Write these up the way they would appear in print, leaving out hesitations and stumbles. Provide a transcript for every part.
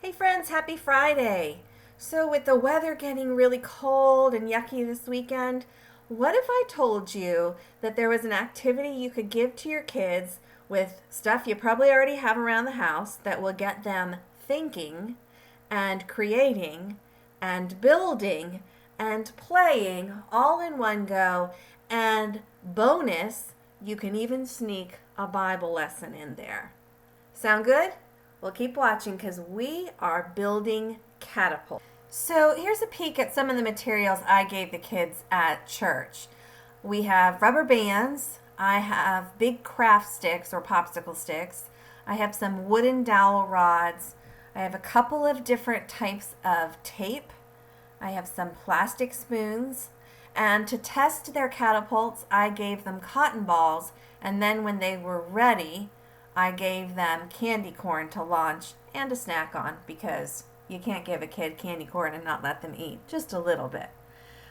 Hey friends, happy Friday. So with the weather getting really cold and yucky this weekend, what if I told you that there was an activity you could give to your kids with stuff you probably already have around the house that will get them thinking and creating and building and playing all in one go, and bonus, you can even sneak a Bible lesson in there. Sound good? Well, keep watching because we are building catapults. So here's a peek at some of the materials I gave the kids at church. We have rubber bands. I have big craft sticks or popsicle sticks. I have some wooden dowel rods. I have a couple of different types of tape. I have some plastic spoons. And to test their catapults, I gave them cotton balls. And then when they were ready, I gave them candy corn to launch and a snack on, because you can't give a kid candy corn and not let them eat, just a little bit.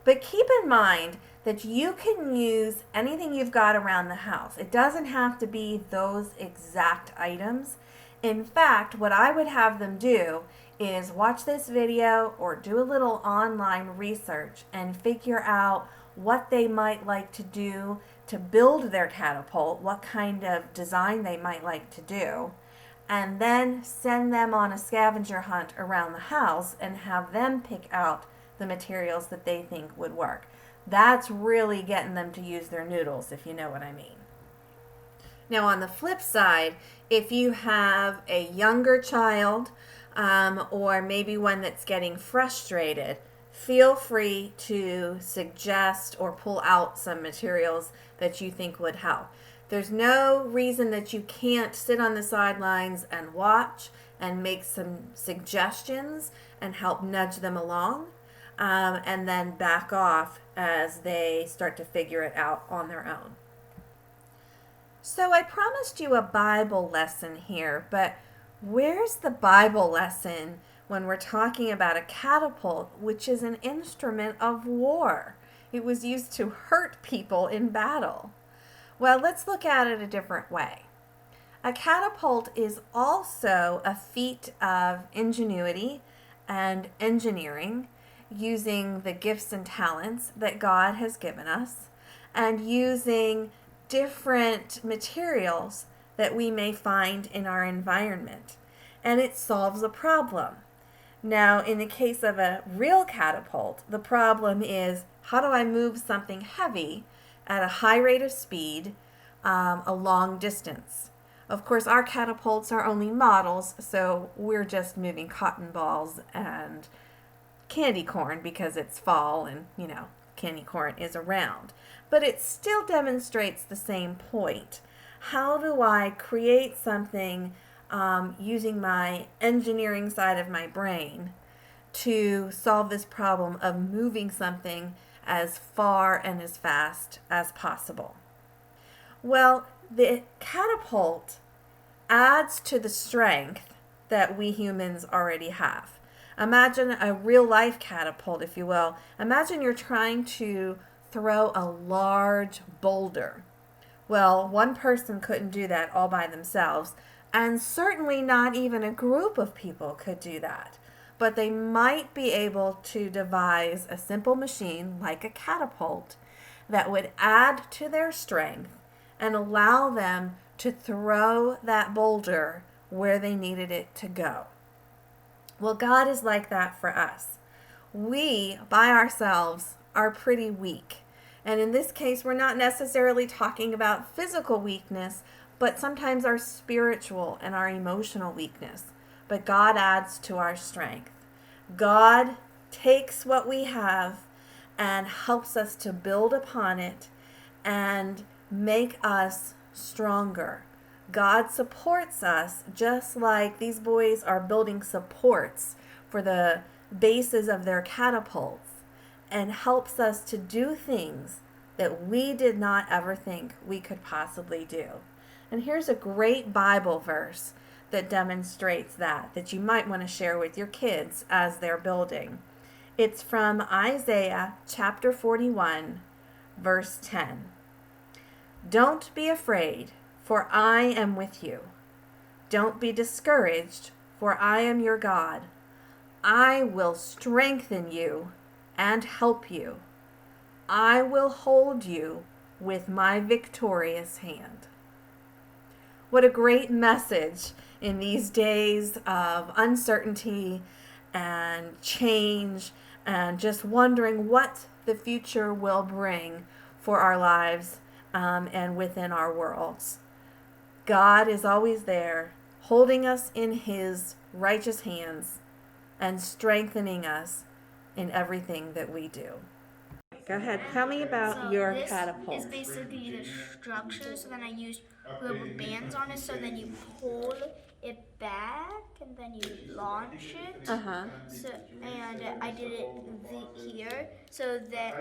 But keep in mind that you can use anything you've got around the house. It doesn't have to be those exact items. In fact, what I would have them do is watch this video or do a little online research and figure out what they might like to do to build their catapult, what kind of design they might like to do, and then send them on a scavenger hunt around the house and have them pick out the materials that they think would work. That's really getting them to use their noodles, if you know what I mean. Now, on the flip side, if you have a younger child or maybe one that's getting frustrated, feel free to suggest or pull out some materials that you think would help. There's no reason that you can't sit on the sidelines and watch and make some suggestions and help nudge them along, and then back off as they start to figure it out on their own. So I promised you a Bible lesson here, but where's the Bible lesson when we're talking about a catapult, which is an instrument of war? It was used to hurt people in battle. Well, let's look at it a different way. A catapult is also a feat of ingenuity and engineering, using the gifts and talents that God has given us and using different materials that we may find in our environment. And it solves a problem. Now, in the case of a real catapult, the problem is, how do I move something heavy at a high rate of speed a long distance? Of course, our catapults are only models, so we're just moving cotton balls and candy corn because it's fall and, candy corn is around. But it still demonstrates the same point. How do I create something using my engineering side of my brain to solve this problem of moving something as far and as fast as possible? Well, the catapult adds to the strength that we humans already have. Imagine a real life catapult, if you will. Imagine you're trying to throw a large boulder. Well, one person couldn't do that all by themselves, and certainly not even a group of people could do that. But they might be able to devise a simple machine like a catapult that would add to their strength and allow them to throw that boulder where they needed it to go. Well, God is like that for us. We, by ourselves, are pretty weak. And in this case, we're not necessarily talking about physical weakness, but sometimes our spiritual and our emotional weakness. But God adds to our strength. God takes what we have and helps us to build upon it and make us stronger. God supports us just like these boys are building supports for the bases of their catapults, and helps us to do things that we did not ever think we could possibly do. And here's a great Bible verse that demonstrates that you might want to share with your kids as they're building. It's from Isaiah chapter 41, verse 10. Don't be afraid, for I am with you. Don't be discouraged, for I am your God. I will strengthen you and help you. I will hold you with my victorious hand. What a great message in these days of uncertainty and change and just wondering what the future will bring for our lives and within our worlds. God is always there, holding us in his righteous hands and strengthening us in everything that we do. Go ahead, tell me about your catapult. This is basically the structure. So then I used rubber bands on it. So then you pull it back and then you launch it. So and I did it here. So then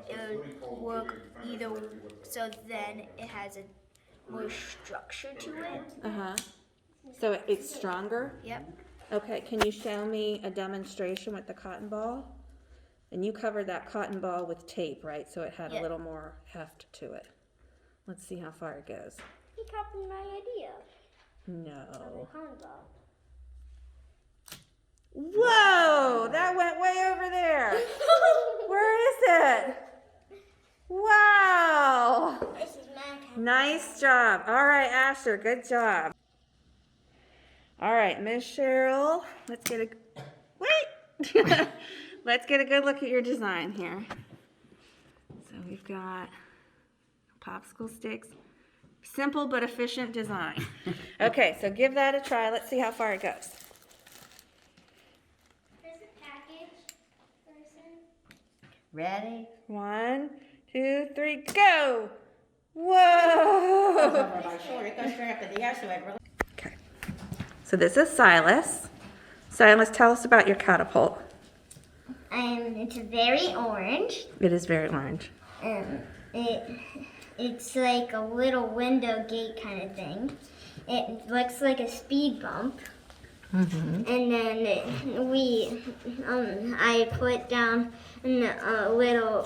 it would work either. So then it has a more structure to it. So it's stronger? Yep. Okay, can you show me a demonstration with the cotton ball? And you covered that cotton ball with tape, right? So it had a little more heft to it. Let's see how far it goes. He copied my idea. No. Cotton ball. Whoa! That went way over there. Where is it? Wow! This is my cat. Nice job. All right, Asher, good job. All right, Miss Cheryl, let's get a wait. Let's get a good look at your design here. So we've got popsicle sticks. Simple but efficient design. Okay, so give that a try. Let's see how far it goes. There's a package person. Ready? 1, 2, 3, go! Whoa! Over my shoulder. It goes straight up in the air, so it really. Okay. So this is Silas. Silas, tell us about your catapult. It's very orange. It is very orange. It's like a little window gate kind of thing. It looks like a speed bump. And then I put down a little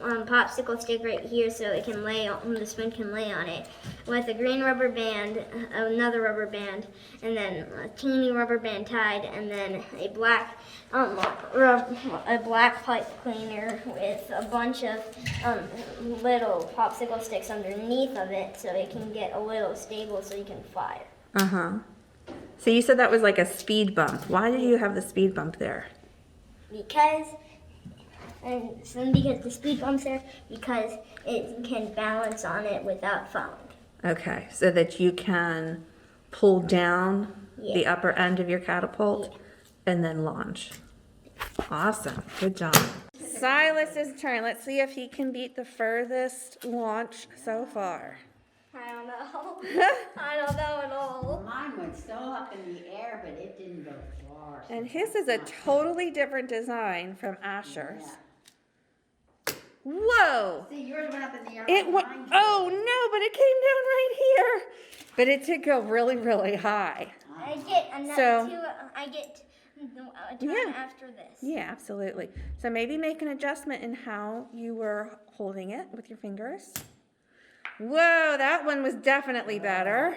popsicle stick right here so it can lay on, the spin can lay on it, with a green rubber band, another rubber band, and then a teeny rubber band tied, and then a black pipe cleaner with a bunch of little popsicle sticks underneath of it so it can get a little stable so you can fire. So you said that was like a speed bump. Why did you have the speed bump there? Because the speed bump's there because it can balance on it without falling. Okay, so that you can pull down the upper end of your catapult and then launch. Awesome, good job. Silas's turn. Let's see if he can beat the furthest launch so far. I don't know. I don't know at all. Mine went so up in the air, but it didn't go far. And his is a totally different design from Asher's. Yeah. Whoa! See, yours went up in the air. It like went, mine did. oh no, but it came down right here. But it did go really, really high. I get another So- I get a turn Yeah. after this. Yeah, absolutely. So maybe make an adjustment in how you were holding it with your fingers. Whoa, that one was definitely better.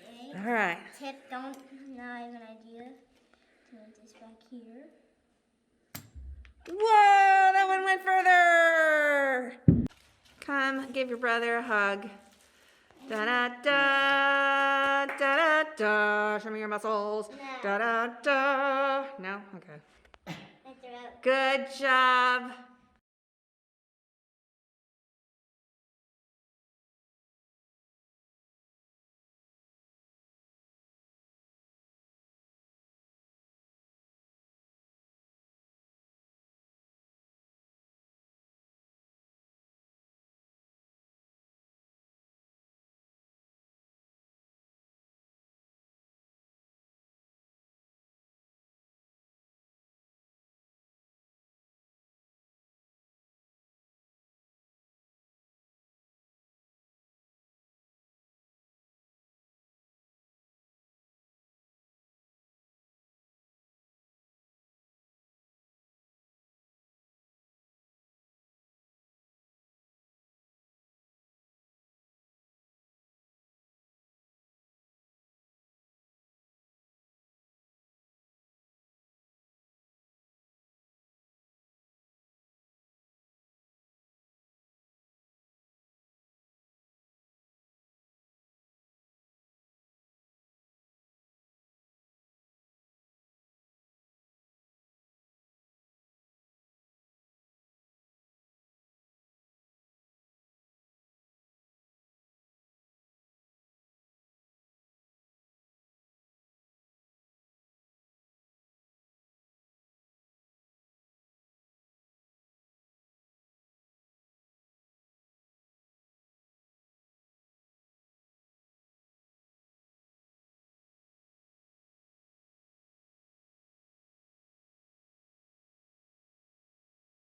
Okay. All right. Tip, don't. Now I have an idea. Put this back here. Whoa, that one went further. Come, give your brother a hug. Da da da, da da da. Show me your muscles. Da da da. No? Okay. I threw out. Good job.